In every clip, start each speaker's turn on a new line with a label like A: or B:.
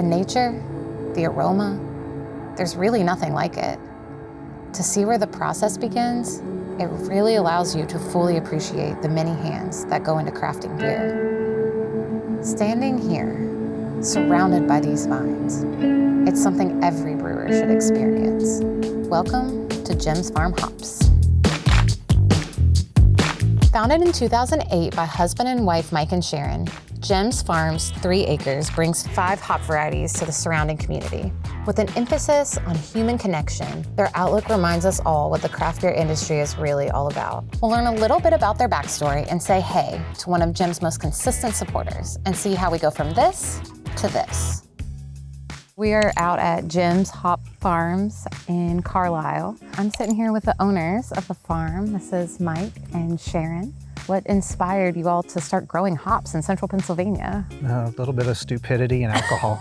A: The nature, the aroma, there's really nothing like it. To see where the process begins, it really allows you to fully appreciate the many hands that go into crafting beer. Standing here, surrounded by these vines, it's something every brewer should experience. Welcome to Jim's Farm Hops. Founded in 2008 by husband and wife Mike and Sharon, Jim's Farm's 3 acres brings 5 hop varieties to the surrounding community. With an emphasis on human connection, their outlook reminds us all what the craft beer industry is really all about. We'll learn a little bit about their backstory and say hey to one of Jim's most consistent supporters and see how we go from this to this. We are out at Jim's Hop Farms in Carlisle. I'm sitting here with the owners of the farm. This is Mike and Sharon. What inspired you all to start growing hops in central Pennsylvania?
B: A little bit of stupidity and alcohol.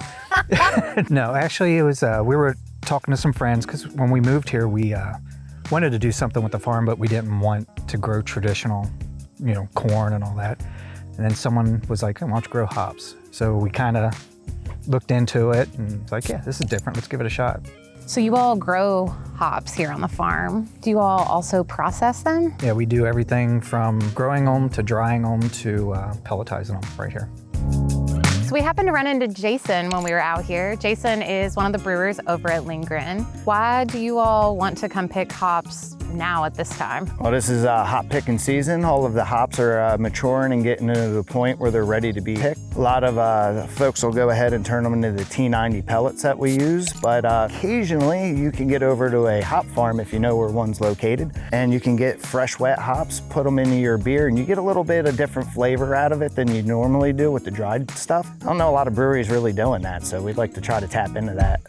B: No, actually it was, we were talking to some friends because when we moved here, we wanted to do something with the farm, but we didn't want to grow traditional, corn and all that. And then someone was like, hey, why don't you grow hops? So we kind of looked into it and was like, yeah, this is different. Let's give it a shot.
A: So you all grow hops here on the farm. Do you all also process them?
B: Yeah, we do everything from growing them to drying them to pelletizing them right here.
A: So we happened to run into Jason when we were out here. Jason is one of the brewers over at Lindgren. Why do you all want to come pick hops now at this time?
C: Well, this is hop picking season. All of the hops are maturing and getting to the point where they're ready to be picked. A lot of folks will go ahead and turn them into the T90 pellets that we use, but occasionally you can get over to a hop farm if you know where one's located, and you can get fresh wet hops, put them into your beer, and you get a little bit of different flavor out of it than you normally do with the dried stuff. I don't know a lot of breweries really doing that, so we'd like to try to tap into that.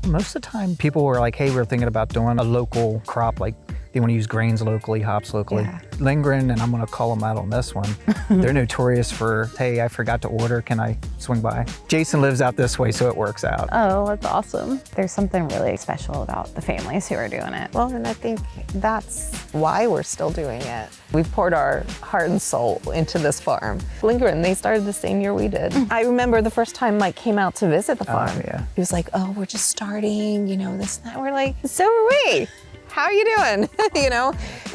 B: Most of the time people were like, hey, we're thinking about doing a local crop, like they want to use grains locally, hops locally. Yeah. Lindgren, and I'm going to call them out on this one, they're notorious for, hey, I forgot to order, can I swing by? Jason lives out this way, so it works out.
A: Oh, that's awesome. There's something really special about the families who are doing it.
D: Well, and I think that's why we're still doing it. We've poured our heart and soul into this farm. Lindgren, they started the same year we did. I remember the first time Mike came out to visit the farm.
B: Yeah.
D: He was like, oh, we're just starting, this and that. We're like, so are we. How are you doing?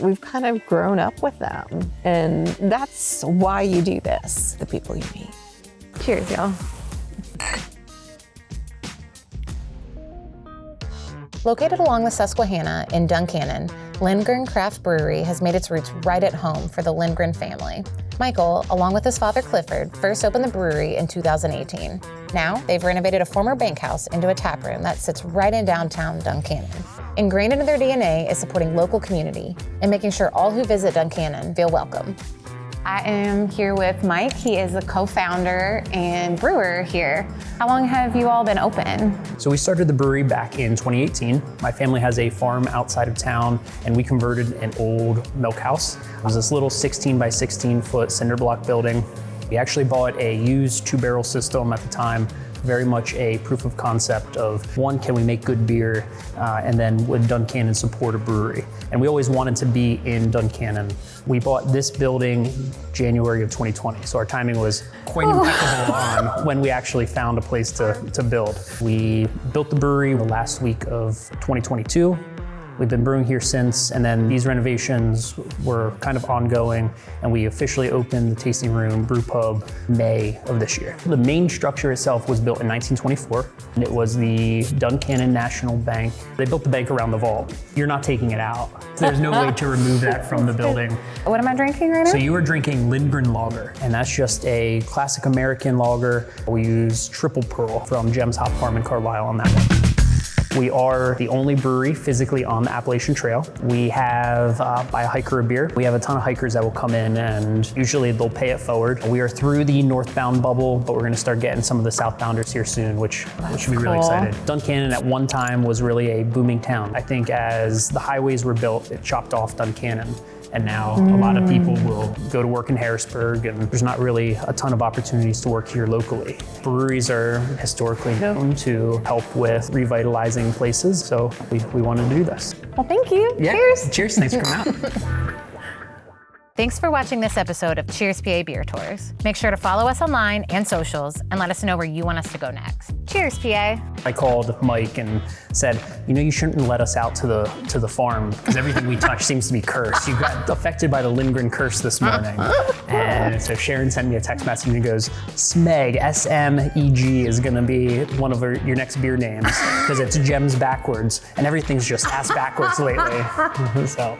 D: We've kind of grown up with them. And that's why you do this, the people you meet.
A: Cheers, y'all. Located along the Susquehanna in Duncannon, Lindgren Craft Brewery has made its roots right at home for the Lindgren family. Michael, along with his father Clifford, first opened the brewery in 2018. Now, they've renovated a former bank house into a tap room that sits right in downtown Duncannon. Ingrained into their DNA is supporting local community and making sure all who visit Duncannon feel welcome. I am here with Mike. He is the co-founder and brewer here. How long have you all been open?
E: So we started the brewery back in 2018. My family has a farm outside of town, and we converted an old milk house. It was this little 16 by 16 foot cinder block building. We actually bought a used 2-barrel system at the time, very much a proof of concept of, one, can we make good beer, and then would Duncannon support a brewery? And we always wanted to be in Duncannon. We bought this building January of 2020, so our timing was quite impeccable on when we actually found a place to build. We built the brewery the last week of 2022. We've been brewing here since, and then these renovations were kind of ongoing, and we officially opened the tasting room, brew pub, May of this year. The main structure itself was built in 1924, and it was the Duncannon National Bank. They built the bank around the vault. You're not taking it out. There's no way to remove that from the building.
A: What am I drinking right now?
E: So you are drinking Lindgren Lager, and that's just a classic American lager. We use Triple Pearl from Jim's Hop Farm in Carlisle on that one. We are the only brewery physically on the Appalachian Trail. We have buy a hiker a beer. We have a ton of hikers that will come in, and usually they'll pay it forward. We are through the northbound bubble, but we're gonna start getting some of the southbounders here soon, which should be really excited. Duncannon at one time was really a booming town. I think as the highways were built, it chopped off Duncannon. And now a lot of people will go to work in Harrisburg, and there's not really a ton of opportunities to work here locally. Breweries are historically known to help with revitalizing places, so we wanted to do this.
A: Well, thank you.
E: Yeah.
A: Cheers.
E: Cheers, thanks for coming out.
A: Thanks for watching this episode of Cheers PA Beer Tours. Make sure to follow us online and socials and let us know where you want us to go next. Cheers, PA.
E: I called Mike and said, you shouldn't let us out to the farm because everything we touch seems to be cursed. You got affected by the Lindgren curse this morning. And so Sharon sent me a text message and goes, Smeg, S-M-E-G is gonna be one of your next beer names because it's gems backwards and everything's just ass backwards lately. So.